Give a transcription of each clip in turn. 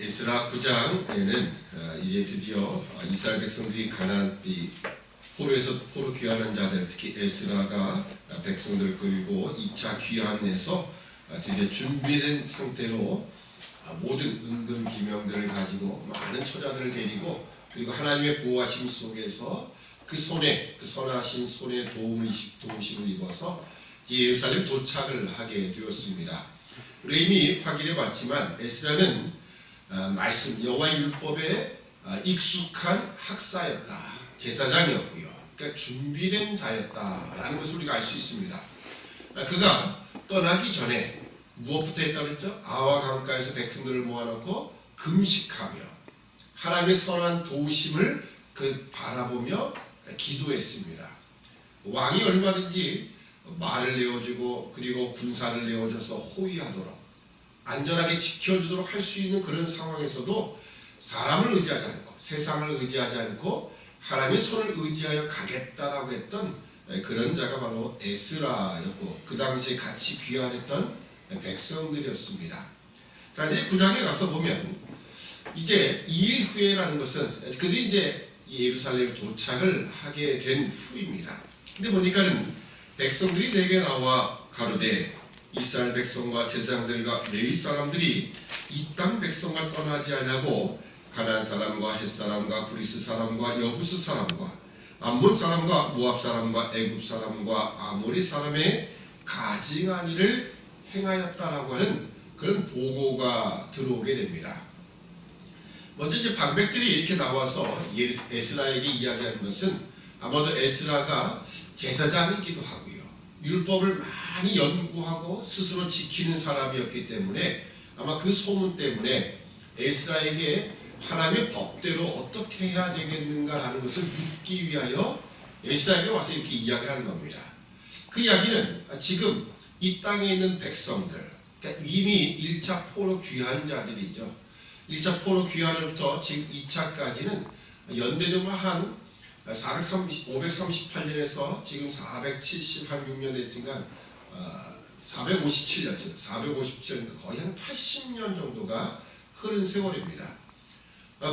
에스라 9장에는 이제 드디어 이스라엘 백성들이 가나안 포로에서 포로 귀환한 자들, 특히 에스라가 백성들을 끌고 2차 귀환에서 드디어 준비된 상태로 모든 은금 기명들을 가지고 많은 처자들을 데리고, 그리고 하나님의 보호하심 속에서 그 선하신 손에 도우심을 입어서 예루살렘 도착을 하게 되었습니다. 우리 이미 확인해 봤지만 에스라는 말씀 여호와 율법에 익숙한 학사였다, 제사장이었고요. 그러니까 준비된 자였다라는 것을 우리가 알 수 있습니다. 그가 떠나기 전에 무엇부터 했다고 했죠? 아와 강가에서 백성들을 모아놓고 금식하며 하나님의 선한 도우심을 바라보며 기도했습니다. 왕이 얼마든지 말을 내어주고 그리고 군사를 내어줘서 호위하도록 안전하게 지켜주도록 할 수 있는 그런 상황에서도 사람을 의지하지 않고 세상을 의지하지 않고 하나님의 손을 의지하여 가겠다라고 했던 그런 자가 바로 에스라였고, 그 당시에 같이 귀환했던 백성들이었습니다. 자, 이제 9장에 가서 보면 이제 2일 후에라는 것은 그들이 이제 예루살렘에 도착을 하게 된 후입니다. 근데 보니까는 백성들이 내게 나와 가로되 이스라엘 백성과 제사장들과 레위 사람들이 이 땅 백성과 떠나지 아니하고 가나안 사람과 헷 사람과 브리스 사람과 여부스 사람과 암몬 사람과 모압 사람과 애굽 사람과 아모리 사람의 가증한 일을 행하였다라고 하는 그런 보고가 들어오게 됩니다. 먼저 이제 방백들이 이렇게 나와서 에스라에게 이야기하는 것은 아마도 에스라가 제사장이기도 하고요, 율법을 많이 연구하고 스스로 지키는 사람이었기 때문에 아마 그 소문 때문에 에스라에게 하나님의 법대로 어떻게 해야 되겠는가라는 것을 묻기 위하여 에스라에게 와서 이렇게 이야기하는 겁니다. 그 이야기는 지금 이 땅에 있는 백성들, 그러니까 이미 1차 포로 귀환 자들이죠. 1차 포로 귀환으로부터 지금 2차까지는 연대도만 한 538년에서 지금 476년 됐으니까 457년, 거의 한 80년 정도가 흐른 세월입니다.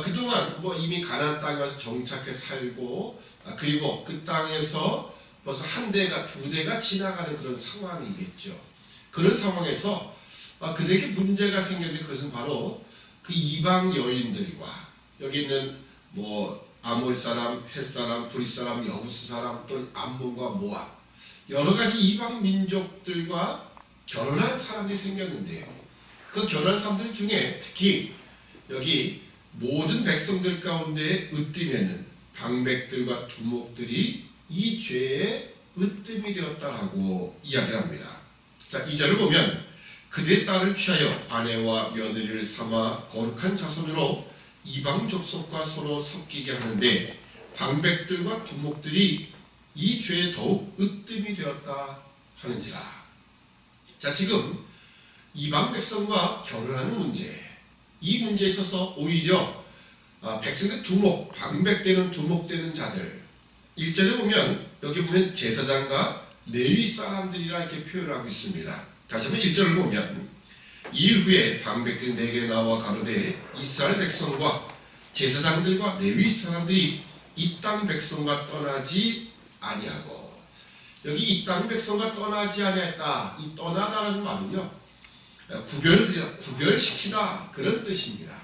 그동안 이미 가나안 땅에 와서 정착해 살고, 그리고 그 땅에서 벌써 한 대가 두 대가 지나가는 그런 상황이겠죠. 그런 상황에서 그들에게 문제가 생겼는데, 그것은 바로 그 이방 여인들과 여기 있는 아몰 사람, 헷 사람, 브리 사람, 여부스 사람, 또 암몬과 모압, 여러 가지 이방 민족들과 결혼한 사람들이 생겼는데요. 그 결혼한 사람들 중에 특히 여기 모든 백성들 가운데 으뜸에는 방백들과 두목들이 이 죄에 으뜸이 되었다라고 이야기를 합니다. 자, 2절을 보면 그들의 딸을 취하여 아내와 며느리를 삼아 거룩한 자손으로 이방 족속과 서로 섞이게 하는데 방백들과 두목들이 이 죄에 더욱 으뜸이 되었다 하는지라. 자, 지금 이방 백성과 결혼하는 문제, 이 문제에 있어서 오히려 백성의 두목, 방백되는 두목되는 자들, 1절에 보면 여기 보면 제사장과 레위 사람들이라 이렇게 표현하고 있습니다. 다시 한번 1절을 보면 이일 후에 방백들 내게 나와 가로되 이스라엘 백성과 제사장들과 레위 사람들이 이 땅 백성과 떠나지 아니하고, 여기 이 땅 백성과 떠나지 아니했다, 이 떠나다라는 말은요 구별시키다 그런 뜻입니다.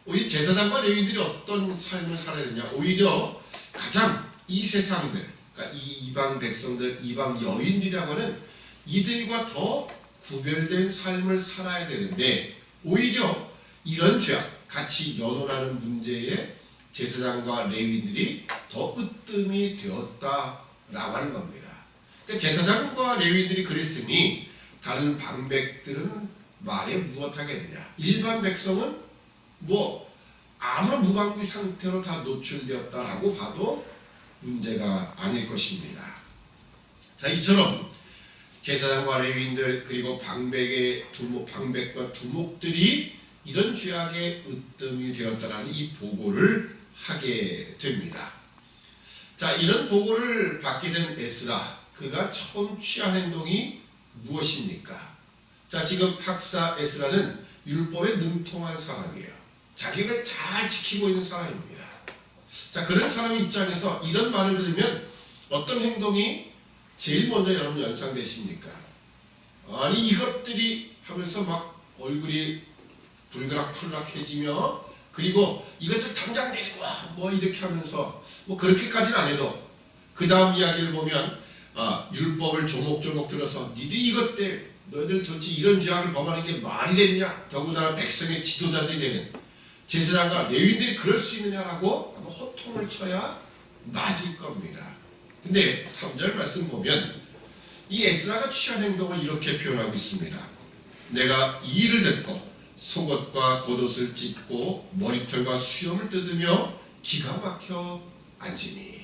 오히려 제사장과 레위들이 어떤 삶을 살아야 되냐, 오히려 가장 이 세상들, 그러니까 이 이방 백성들, 이방 여인들이라고 하는 이들과 더 구별된 삶을 살아야 되는데, 오히려 이런 죄악, 같이 연혼하는 문제에 제사장과 레위들이 더 으뜸이 되었다라고 하는 겁니다. 그러니까 제사장과 레위들이 그랬으니 다른 방백들은 말에 무엇하겠느냐, 일반 백성은 아무런 무방비 상태로 다 노출되었다라고 봐도 문제가 아닐 것입니다. 자, 이처럼 제사장과 레위인들 그리고 방백과 두목들이 이런 죄악에 으뜸이 되었다라는 이 보고를 하게 됩니다. 자, 이런 보고를 받게 된 에스라, 그가 처음 취한 행동이 무엇입니까? 자, 지금 학사 에스라는 율법에 능통한 사람이에요. 자기를 잘 지키고 있는 사람입니다. 자, 그런 사람 입장에서 이런 말을 들으면 어떤 행동이 제일 먼저 여러분 연상되십니까? 아니 이것들이 하면서 막 얼굴이 불그락불락해지며 그리고 이것들 당장 데리고 와 뭐 이렇게 하면서 뭐 그렇게까지는 안 해도 그 다음 이야기를 보면 율법을 조목조목 들어서 니들이 이것들 너희들 도대체 이런 죄악을 범하는 게 말이 되느냐, 더군다나 백성의 지도자들이 되는 제사장과 레위인들이 그럴 수 있느냐라고 아마 호통을 쳐야 맞을 겁니다. 근데 3절 말씀 보면 이 에스라가 취한 행동을 이렇게 표현하고 있습니다. 내가 이 일을 듣고 속옷과 겉옷을 찢고 머리털과 수염을 뜯으며 기가 막혀 앉으니.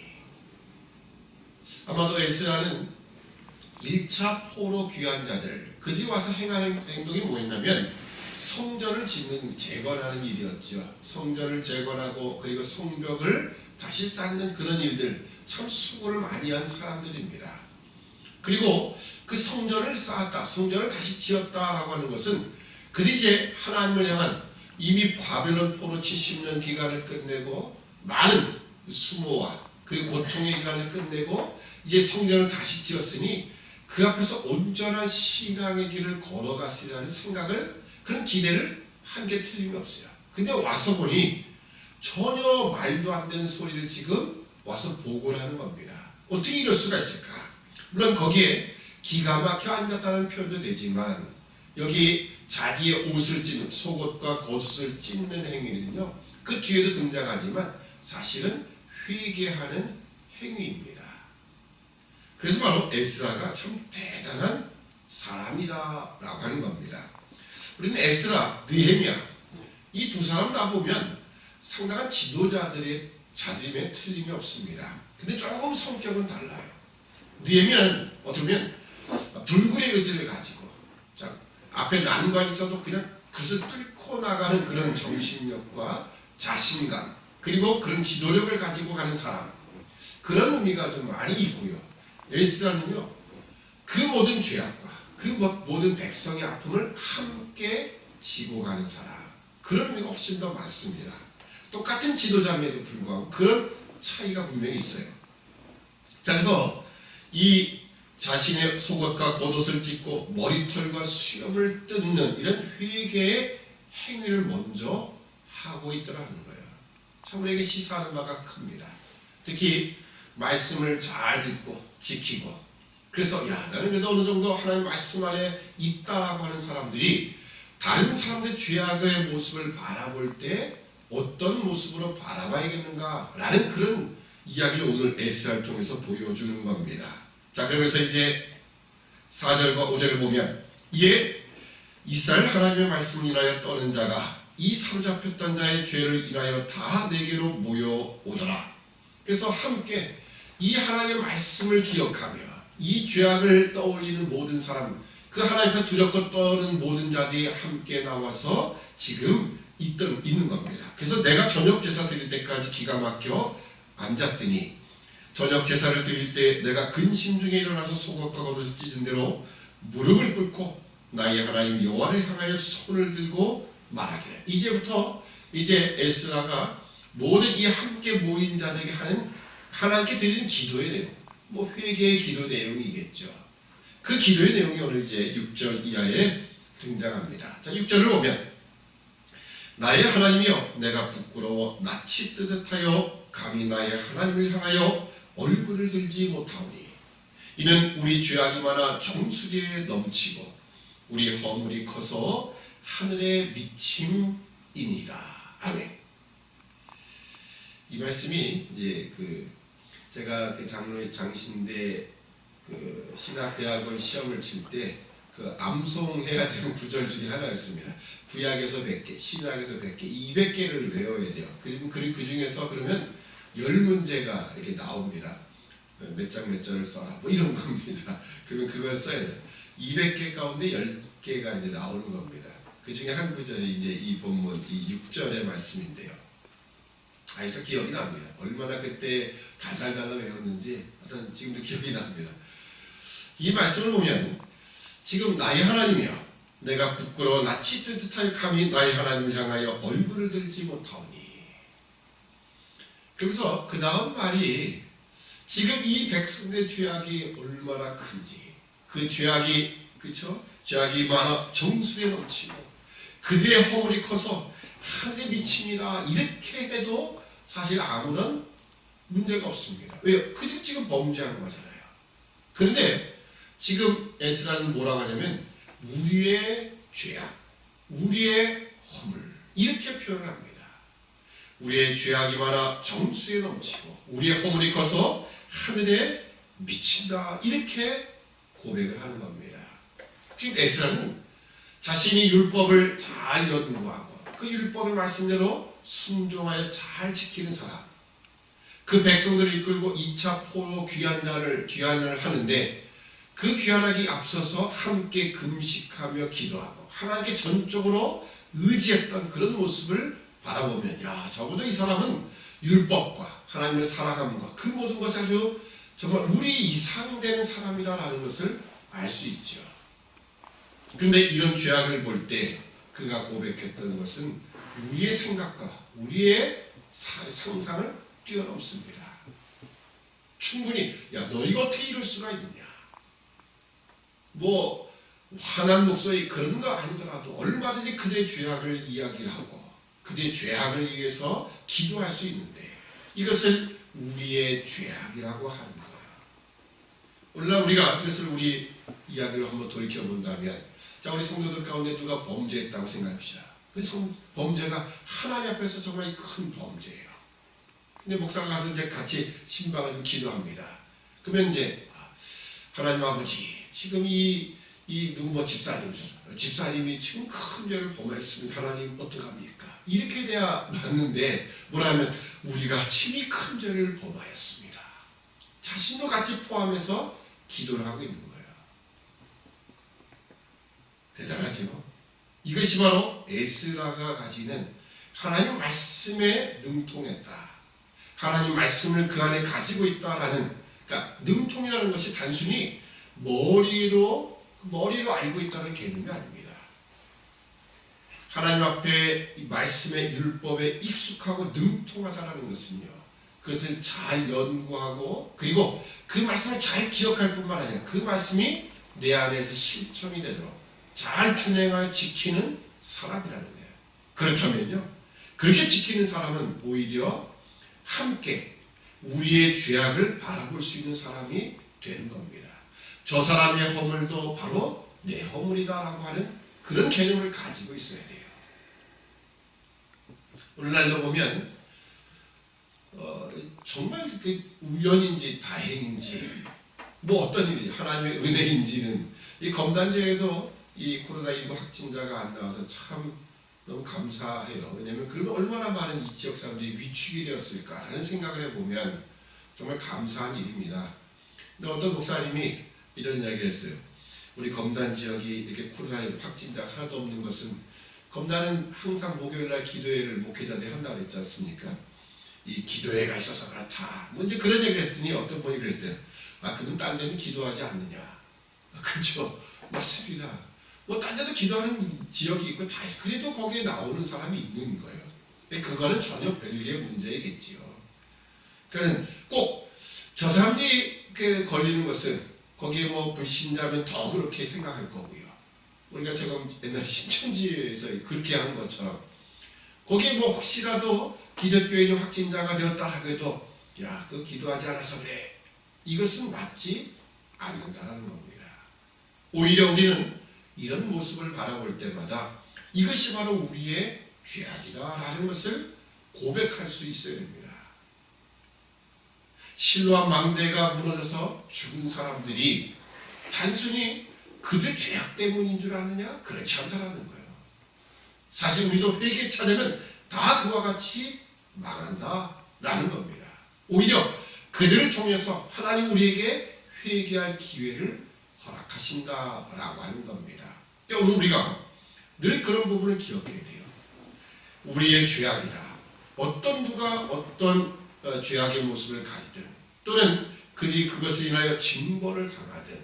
아마도 에스라는 1차 포로 귀환 자들 그들이 와서 행하는 행동이 뭐였냐면 성전을 짓는 재건하는 일이었죠. 성전을 재건하고 그리고 성벽을 다시 쌓는 그런 일들, 참 수고를 많이 한 사람들입니다. 그리고 그 성전을 쌓았다, 성전을 다시 지었다라고 하는 것은 그들이 이제 하나님을 향한 이미 바벨론 포로 70년 기간을 끝내고 많은 수모와 그리고 고통의 기간을 끝내고 이제 성전을 다시 지었으니 그 앞에서 온전한 신앙의 길을 걸어갔으리라는 생각을, 그런 기대를 한 게 틀림이 없어요. 근데 와서 보니 전혀 말도 안 되는 소리를 지금 와서 보고를 하는 겁니다. 어떻게 이럴 수가 있을까? 물론 거기에 기가 막혀 앉았다는 표현도 되지만 여기 자기의 옷을 찢는, 속옷과 겉옷을 찢는 행위는요, 그 뒤에도 등장하지만 사실은 회개하는 행위입니다. 그래서 바로 에스라가 참 대단한 사람이다라고 하는 겁니다. 우리는 에스라, 느헤미야 이 두 사람 다 보면 상당한 지도자들의 자들임에 틀림이 없습니다. 근데 조금 성격은 달라요. 느헤미야는 어쩌면 불굴의 의지를 가지고 앞에 난관이 있어도 그냥 그것을 뚫고 나가는 그런 정신력과 자신감, 그리고 그런 지도력을 가지고 가는 사람, 그런 의미가 좀 많이 있고요. 에스라는요, 그 모든 죄악과 그 모든 백성의 아픔을 함께 지고 가는 사람, 그런 의미가 훨씬 더 많습니다. 똑같은 지도자임에도 불구하고 그런 차이가 분명히 있어요. 자, 그래서 이 자신의 속옷과 겉옷을 찢고 머리털과 수염을 뜯는 이런 회개의 행위를 먼저 하고 있더라는 거예요. 참 우리에게 시사하는 바가 큽니다. 특히 말씀을 잘 듣고 지키고, 그래서 나는 그래도 어느 정도 하나님 말씀 안에 있다라고 하는 사람들이 다른 사람들의 죄악의 모습을 바라볼 때 어떤 모습으로 바라봐야겠는가라는 그런 이야기를 오늘 에스라를 통해서 보여주는 겁니다. 자, 그러면서 이제 4절과 5절을 보면 이에 이스라엘 하나님의 말씀을 인하여 떠는 자가 이 사로잡혔던 자의 죄를 인하여 다 내게로 모여오더라. 그래서 함께 이 하나님의 말씀을 기억하며 이 죄악을 떠올리는 모든 사람, 그 하나님께 두렵고 떠는 모든 자들이 함께 나와서 지금 있는 겁니다. 그래서 내가 저녁 제사 드릴 때까지 기가 막혀 앉았더니 저녁 제사를 드릴 때 내가 근심 중에 일어나서 속옷과 겉옷을 찢은 대로 무릎을 꿇고 나의 하나님 여호와를 향하여 손을 들고 말하기를. 이제부터 이제 에스라가 모든 이 함께 모인 자들에게 하는 하나님께 드리는 기도의 내용, 뭐 회개의 기도 내용이겠죠. 그 기도의 내용이 오늘 이제 6절 이하에 등장합니다. 자, 6절을 보면 나의 하나님이여 내가 부끄러워 낯이 뜨듯하여 감히 나의 하나님을 향하여 얼굴을 들지 못하오니 이는 우리 죄악이 많아 정수리에 넘치고 우리 허물이 커서 하늘에 미침이니라. 아멘. 이 말씀이 이제 제가 장로의 장신대 신학대학원 시험을 칠 때 암송해야 되는 구절 중에 하나였습니다. 구약에서 100개, 신약에서 100개, 200개를 외워야 돼요. 그 중에서 그러면 10문제가 이렇게 나옵니다. 몇 장 몇 절을 써라, 뭐 이런 겁니다. 그러면 그걸 써야 돼요. 200개 가운데 10개가 이제 나오는 겁니다. 그 중에 한 구절이 이제 이 본문, 이 6절의 말씀인데요. 일단 기억이 납니다. 얼마나 그때 달달달 외웠는지 일단 지금도 기억이 납니다. 이 말씀을 보면 지금 나의 하나님이여 내가 부끄러워 낯이 뜨뜻하여 감히 나의 하나님을 향하여 얼굴을 들지 못하오니. 그래서 그 다음 말이 지금 이 백성들의 죄악이 얼마나 큰지, 그 죄악이, 그렇죠? 죄악이 많아 정수에 넘치고 그들의 허물이 커서 하늘에 미칩니다. 이렇게 해도 사실 아무런 문제가 없습니다. 왜요? 그들이 지금 범죄한 거잖아요. 그런데 지금 에스라는 뭐라고 하냐면 우리의 죄악, 우리의 허물, 이렇게 표현합니다. 우리의 죄악이 많아 정수에 넘치고 우리의 허물이 커서 하늘에 미친다, 이렇게 고백을 하는 겁니다. 지금 에스라는 자신이 율법을 잘 연구하고 그 율법의 말씀대로 순종하여 잘 지키는 사람, 그 백성들을 이끌고 2차 포로 귀환을 하는데 그 귀환하기 앞서서 함께 금식하며 기도하고 하나님께 전적으로 의지했던 그런 모습을 바라보면, 야, 적어도 이 사람은 율법과 하나님을 사랑함과 그 모든 것을 아주 정말 우리 이상되는 사람이라는 것을 알 수 있죠. 그런데 이런 죄악을 볼 때 그가 고백했던 것은 우리의 생각과 우리의 상상을 뛰어넘습니다. 충분히, 야, 너 이거 어떻게 이럴 수가 있느냐, 뭐 화난 목소리 그런 거 아니더라도 얼마든지 그들의 죄악을 이야기를 하고 그들의 죄악을 위해서 기도할 수 있는데 이것을 우리의 죄악이라고 하는 거예요. 오늘날 우리가 이것을 우리 이야기를 한번 돌이켜 본다면, 자, 우리 성도들 가운데 누가 범죄했다고 생각합시다. 그 범죄가 하나님 앞에서 정말 큰 범죄예요. 근데 목사가 가서 이제 같이 신방을 좀 기도합니다. 그러면 이제 하나님 아버지, 지금 이 누구 집사님이 지금 큰 죄를 범했으면 하나님 어떡합니까? 이렇게 돼야 맞는데 뭐라면 우리가 친히 큰 죄를 범하였습니다. 자신도 같이 포함해서 기도를 하고 있는 거예요. 대단하죠? 이것이 바로 에스라가 가지는 하나님 말씀에 능통했다, 하나님 말씀을 그 안에 가지고 있다라는, 그러니까 능통이라는 것이 단순히 머리로 알고 있다는 개념이 아닙니다. 하나님 앞에 이 말씀의 율법에 익숙하고 능통하다는 것은요, 그것을 잘 연구하고 그리고 그 말씀을 잘 기억할 뿐만 아니라 그 말씀이 내 안에서 실천이 되도록 잘 준행하여 지키는 사람이라는 거예요. 그렇다면요, 그렇게 지키는 사람은 오히려 함께 우리의 죄악을 바라볼 수 있는 사람이 되는 겁니다. 저 사람의 허물도 바로 내 허물이다라고 하는 그런 개념을 가지고 있어야 돼요. 오늘날로 보면 정말 그 우연인지 다행인지 뭐 어떤 일인지 하나님의 은혜인지는 이 검단지에도 이 코로나19 확진자가 안 나와서 참 너무 감사해요. 왜냐하면 그러면 얼마나 많은 이 지역 사람들이 위축이 되었을까라는 생각을 해보면 정말 감사한 일입니다. 근데 어떤 목사님이 이런 이야기를 했어요. 우리 검단 지역이 이렇게 코로나19 확진자가 하나도 없는 것은, 검단은 항상 목요일날 기도회를 목회자들이 한다고 그랬지 않습니까? 이 기도회가 있어서 그렇다, 뭐 이제 그런 얘기를 했더니 어떤 분이 그랬어요. 그건 딴 데는 기도하지 않느냐. 그렇죠, 맞습니다. 뭐 딴 데도 기도하는 지역이 있고 다 있어. 그래도 거기에 나오는 사람이 있는 거예요. 근데 그거는 전혀 별개의 문제이겠지요. 그러니까 꼭 저 사람들이 걸리는 것은 거기에 뭐 불신자면 더 그렇게 생각할 거고요. 우리가 지금 옛날 신천지에서 그렇게 한 것처럼 거기에 뭐 혹시라도 기독교인이 확진자가 되었다 하더라도 야, 그 기도하지 않아서 그래, 이것은 맞지 않는다는 겁니다. 오히려 우리는 이런 모습을 바라볼 때마다 이것이 바로 우리의 죄악이다라는 것을 고백할 수 있어야 됩니다. 실로암 망대가 무너져서 죽은 사람들이 단순히 그들 죄악 때문인 줄 아느냐? 그렇지 않다라는 거예요. 사실 우리도 회개 찾으면 다 그와 같이 망한다라는 겁니다. 오히려 그들을 통해서 하나님 우리에게 회개할 기회를 허락하신다라고 하는 겁니다. 오늘 우리가 늘 그런 부분을 기억해야 돼요. 우리의 죄악이다. 어떤 누가 어떤 죄악의 모습을 가지든 또는 그들이 그것을 인하여 징벌을 당하든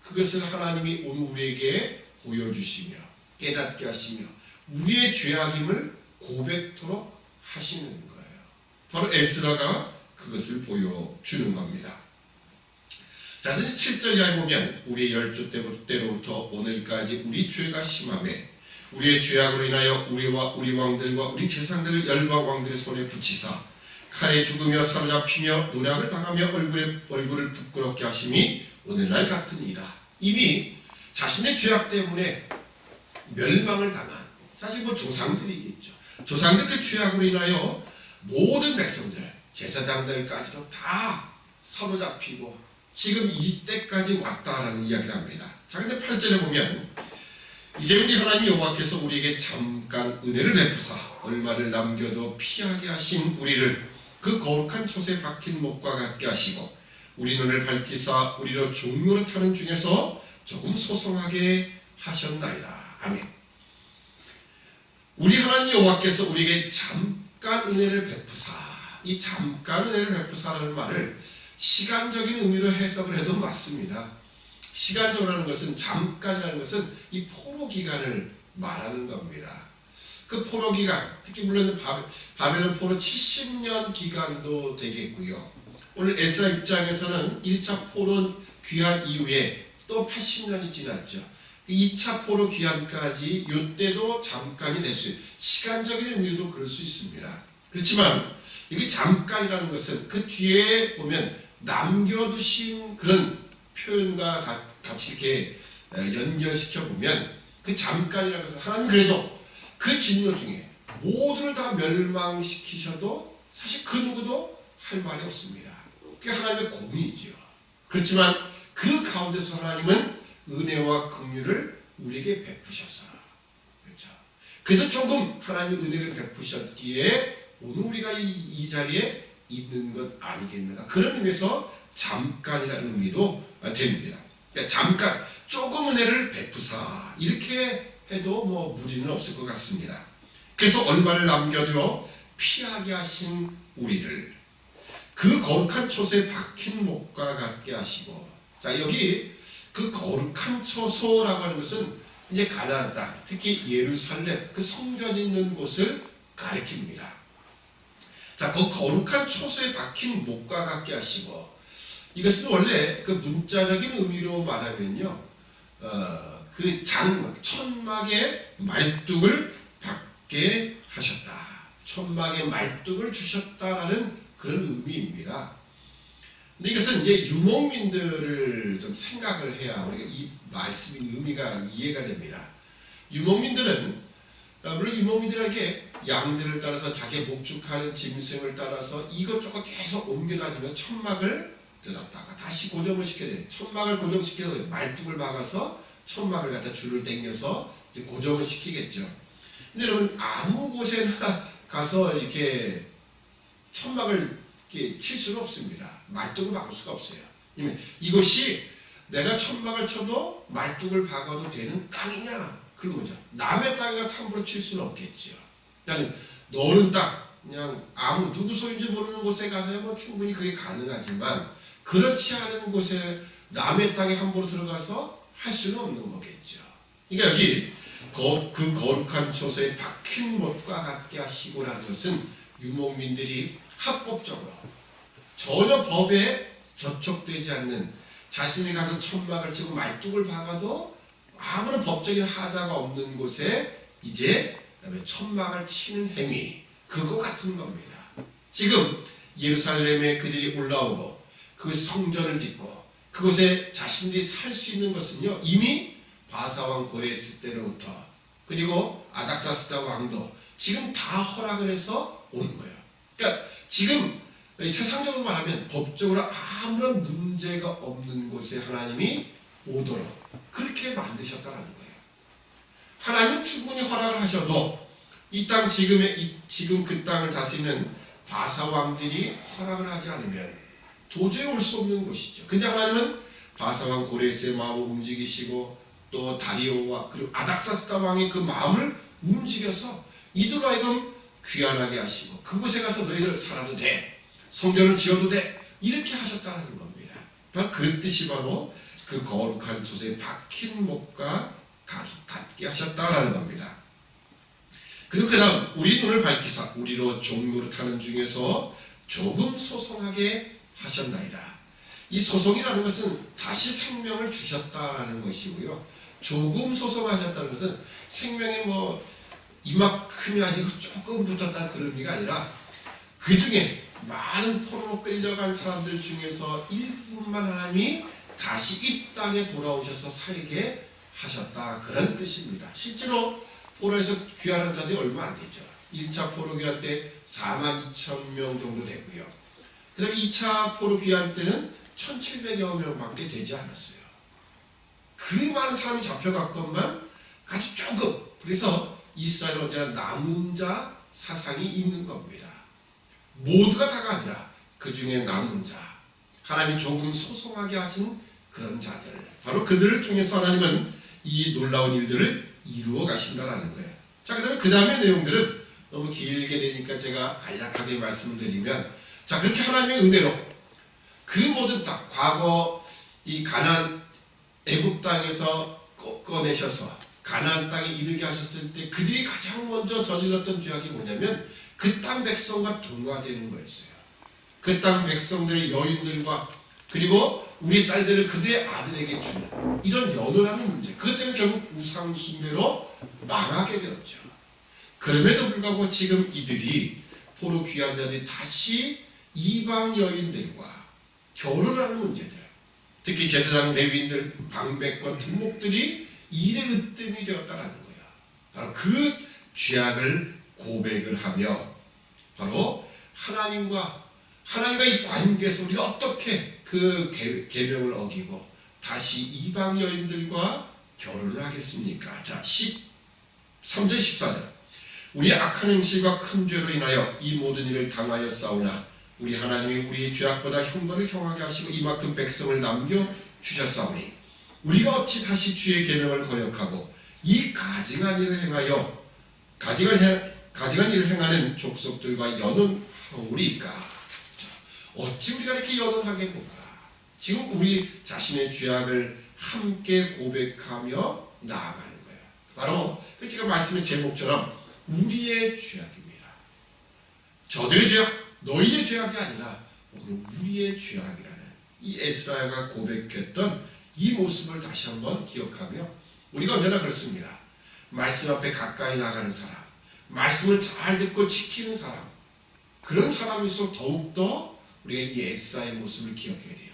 그것을 하나님이 오늘 우리에게 보여주시며 깨닫게 하시며 우리의 죄악임을 고백토록 하시는 거예요. 바로 에스라가 그것을 보여주는 겁니다. 자, 7절 이하에 보면 우리의 열조 때로부터 오늘까지 우리 죄가 심하매 우리의 죄악으로 인하여 우리와 우리 왕들과 우리 제상들을 열방 왕들의 손에 붙이사 칼에 죽으며 사로잡히며 노략을 당하며 얼굴을 부끄럽게 하심이 오늘날 같으니라. 이미 자신의 죄악 때문에 멸망을 당한 사실 조상들이겠죠. 조상들 그 죄악으로 인하여 모든 백성들 제사장들까지도 다 사로잡히고 지금 이때까지 왔다라는 이야기를 합니다. 자, 근데 8절에 보면 이제 우리 하나님 여호와께서 우리에게 잠깐 은혜를 베푸사 얼마를 남겨도 피하게 하신 우리를 그 거룩한 촛에 박힌 목과 같게 하시고 우리 눈을 밝히사 우리로 종로를 타는 중에서 조금 소송하게 하셨나이다. 아멘. 우리 하나님 여호와께서 우리에게 잠깐 은혜를 베푸사, 이 잠깐 은혜를 베푸사라는 말을 시간적인 의미로 해석을 해도 맞습니다. 시간적으로 하는 것은 잠깐이라는 것은 이 포로 기간을 말하는 겁니다. 그 포로 기간, 특히 물론 바벨론 포로 70년 기간도 되겠고요. 오늘 에스라 입장에서는 1차 포로 귀환 이후에 또 80년이 지났죠. 2차 포로 귀환까지 이때도 잠깐이 될 수 있어요. 시간적인 의미로 그럴 수 있습니다. 그렇지만 이게 잠깐이라는 것은 그 뒤에 보면 남겨두신 그런 표현과 같이 이렇게 연결시켜 보면 그 잠깐이라는 것은 하나님 그래도 그 진노 중에 모두를 다 멸망시키셔도 사실 그 누구도 할 말이 없습니다. 그게 하나님의 공의죠. 그렇지만 그 가운데서 하나님은 은혜와 긍휼을 우리에게 베푸셨어. 그렇죠. 그래도 조금 하나님의 은혜를 베푸셨기에 오늘 우리가 이 자리에 있는 것 아니겠는가. 그런 의미에서 잠깐이라는 의미도 됩니다. 그러니까 잠깐 조금 은혜를 베푸사 이렇게 해도 무리는 없을 것 같습니다. 그래서 얼마를 남겨두어 피하게 하신 우리를 그 거룩한 촛에 박힌 목과 같게 하시고, 자, 여기 그 거룩한 처소라고 하는 것은 이제 가나안 땅, 특히 예루살렘 그 성전 있는 곳을 가리킵니다. 자, 그 거룩한 촛에 박힌 목과 같게 하시고, 이것은 원래 그 문자적인 의미로 말하면요, 그 천막의 말뚝을 받게 하셨다. 천막의 말뚝을 주셨다라는 그런 의미입니다. 근데 이것은 이제 유목민들을 좀 생각을 해야 우리가 이 말씀의 의미가 이해가 됩니다. 유목민들은 물론 유목민들에게 양들을 따라서 자기 목축하는 짐승을 따라서 이것저것 계속 옮겨다니며 천막을 뜯었다가 다시 고정을 시켜야 돼요. 천막을 고정시켜서 말뚝을 박아서 천막을 갖다 줄을 당겨서 이제 고정을 시키겠죠. 근데 여러분 아무 곳에나 가서 이렇게 천막을 이렇게 칠 수는 없습니다. 말뚝을 박을 수가 없어요. 이것이 내가 천막을 쳐도 말뚝을 박아도 되는 땅이냐 그런 거죠. 남의 땅에 가서 함부로 칠 수는 없겠죠. 그냥 너는 딱 그냥 아무 누구 소인지 모르는 곳에 가서 충분히 그게 가능하지만 그렇지 않은 곳에 남의 땅에 함부로 들어가서 할 수는 없는 거겠죠. 그러니까 여기 그 거룩한 촛에 박힌 못과 같게 하시고라는 것은 유목민들이 합법적으로 전혀 법에 저촉되지 않는 자신이 가서 천막을 치고 말뚝을 박아도 아무런 법적인 하자가 없는 곳에 이제 천막을 치는 행위 그거 같은 겁니다. 지금 예루살렘에 그들이 올라오고 그 성전을 짓고 그곳에 자신들이 살 수 있는 것은요 이미 바사왕 고레스 때로부터 그리고 아닥사스다 왕도 지금 다 허락을 해서 오는 거예요. 그러니까 지금 세상적으로 말하면 법적으로 아무런 문제가 없는 곳에 하나님이 오도록 그렇게 만드셨다는 거예요. 하나님은 충분히 허락을 하셔도 이 땅 지금 그 땅을 다스리는 바사 왕들이 허락을 하지 않으면 도저히 올 수 없는 곳이죠. 근데 하나님은 바사 왕 고레스의 마음을 움직이시고 또 다리오와 그리고 아닥사스다 왕의 그 마음을 움직여서 이들로 하여금 귀환하게 하시고 그곳에 가서 너희들 살아도 돼. 성전을 지어도 돼. 이렇게 하셨다는 겁니다. 그 뜻이 바로 그 거룩한 촛에 박힌 목과 갖게 하셨다라는 겁니다. 그리고 그 다음 우리 눈을 밝히사 우리로 종노릇하는 중에서 조금 소송하게 하셨나이다. 이 소송이라는 것은 다시 생명을 주셨다라는 것이고요. 조금 소송하셨다는 것은 생명이 이만큼이 아니고 조금 붙었다는 그런 의미가 아니라 그 중에 많은 포로로 끌려간 사람들 중에서 일부분만 하나님이 다시 이 땅에 돌아오셔서 살게 하셨다, 그런 뜻입니다. 실제로 포로에서 귀환한 자들이 얼마 안 되죠. 1차 포로 귀환 때 42,000명 정도 되고요. 그 다음에 2차 포로 귀환 때는 1,700여 명밖에 되지 않았어요. 그 많은 사람이 잡혀갔건만 아주 조금, 그래서 이스라엘은 언제나 남은 자 사상이 있는 겁니다. 모두가 다가 아니라 그 중에 남은 자, 하나님이 조금 소송하게 하신 그런 자들, 바로 그들을 통해서 하나님은 이 놀라운 일들을 이루어 가신다라는 거예요. 자, 그 다음에 내용들은 너무 길게 되니까 제가 간략하게 말씀을 드리면, 자, 그렇게 하나님의 은혜로 그 모든 땅, 과거 이 가나안 애굽 땅에서 꺼내셔서 가나안 땅에 이르게 하셨을 때 그들이 가장 먼저 저질렀던 죄악이 뭐냐면 그 땅 백성과 동화되는 거였어요. 그 땅 백성들의 여인들과 그리고 우리 딸들을 그들의 아들에게 주는 이런 연호라는 문제, 그것 때문에 결국 우상숭배로 망하게 되었죠. 그럼에도 불구하고 지금 이들이 포로 귀한 자들이 다시 이방 여인들과 결혼하는 문제들, 특히 제사장 레위인들, 방백과 두목들이 일의 으뜸이 되었다는 거예요. 바로 그 죄악을 고백을 하며 바로 하나님과 이 관계에서 우리가 어떻게 그 계명을 어기고 다시 이방 여인들과 결혼을 하겠습니까? 자, 13절 14절 우리 악한 행실과 큰 죄로 인하여 이 모든 일을 당하여 싸우나 우리 하나님이 우리의 죄악보다 형벌을 경하게 하시고 이만큼 백성을 남겨주셨사오니 우리가 어찌 다시 주의 계명을 거역하고 이 가증한 일을 행하여 가증한 일을 행하는 족속들과 연혼하오리까? 어찌 우리가 이렇게 연혼하겠는가? 지금 우리 자신의 죄악을 함께 고백하며 나아가는 거예요. 바로 제가 말씀의 제목처럼 우리의 죄악입니다. 저들의 죄악, 너희의 죄악이 아니라 오늘 우리의 죄악이라는 이 에스라야가 고백했던 이 모습을 다시 한번 기억하며 우리가 언제나 그렇습니다. 말씀 앞에 가까이 나가는 사람, 말씀을 잘 듣고 지키는 사람, 그런 사람일수록 더욱더 우리가 이 에스라의 모습을 기억해야 돼요.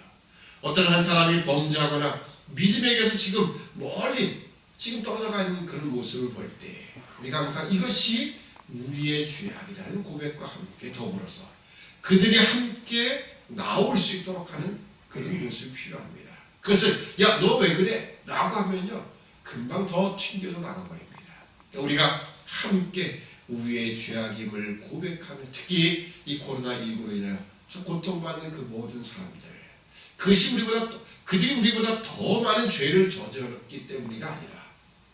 어떤 한 사람이 범죄하거나 믿음에게서 지금 멀리 지금 떨어져가 있는 그런 모습을 볼 때 우리가 항상 이것이 우리의 죄악이라는 고백과 함께 더불어서 그들이 함께 나올 수 있도록 하는 그런 모습이 필요합니다. 그것을 야, 너 왜 그래? 라고 하면요 금방 더 튕겨서 나가버립니다. 우리가 함께 우리의 죄악임을 고백하며 특히 이 코로나19로 인하여 고통받는 그 모든 사람들, 그것이 그들이 우리보다 더 많은 죄를 저질렀기 때문이가 아니라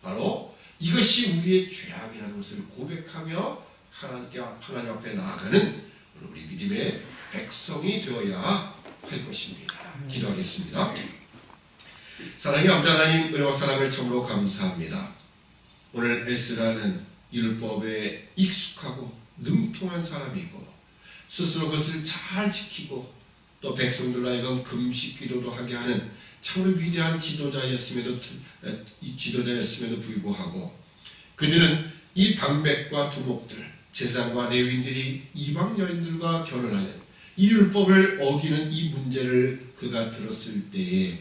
바로 이것이 우리의 죄악이라는 것을 고백하며 하나님 앞에 나아가는 우리 믿음의 백성이 되어야 할 것입니다. 기도하겠습니다. 사랑의 아버지 하나님, 은혜와 사랑을 참으로 감사합니다. 오늘 에스라는 율법에 익숙하고 능통한 사람이고 스스로 그것을 잘 지키고 또 백성들로 하여금 금식 기도도 하게 하는 참으로 위대한 지도자였음에도 불구하고 그들은 이 방백과 두목들, 제사장과 레위인들이 이방 여인들과 결혼하는 이 율법을 어기는 이 문제를 그가 들었을 때에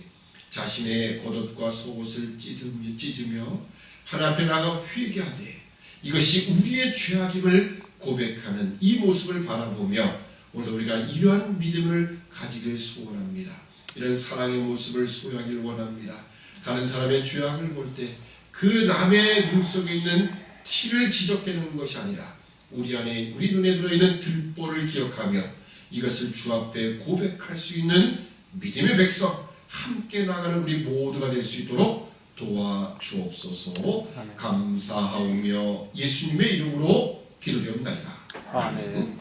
자신의 겉옷과 속옷을 찢으며 하나님 앞에 나가 회개하되 이것이 우리의 죄악임을 고백하는 이 모습을 바라보며 오늘 우리가 이러한 믿음을 가지길 소원합니다. 이런 사랑의 모습을 소유하길 원합니다. 다른 사람의 죄악을 볼 때 그 남의 눈 속에 있는 티를 지적해내는 것이 아니라 우리 안에 우리 눈에 들어있는 들보를 기억하며 이것을 주 앞에 고백할 수 있는 믿음의 백성 함께 나가는 우리 모두가 될 수 있도록 도와주옵소서. 감사하오며 예수님의 이름으로 기도드립니다. 아멘.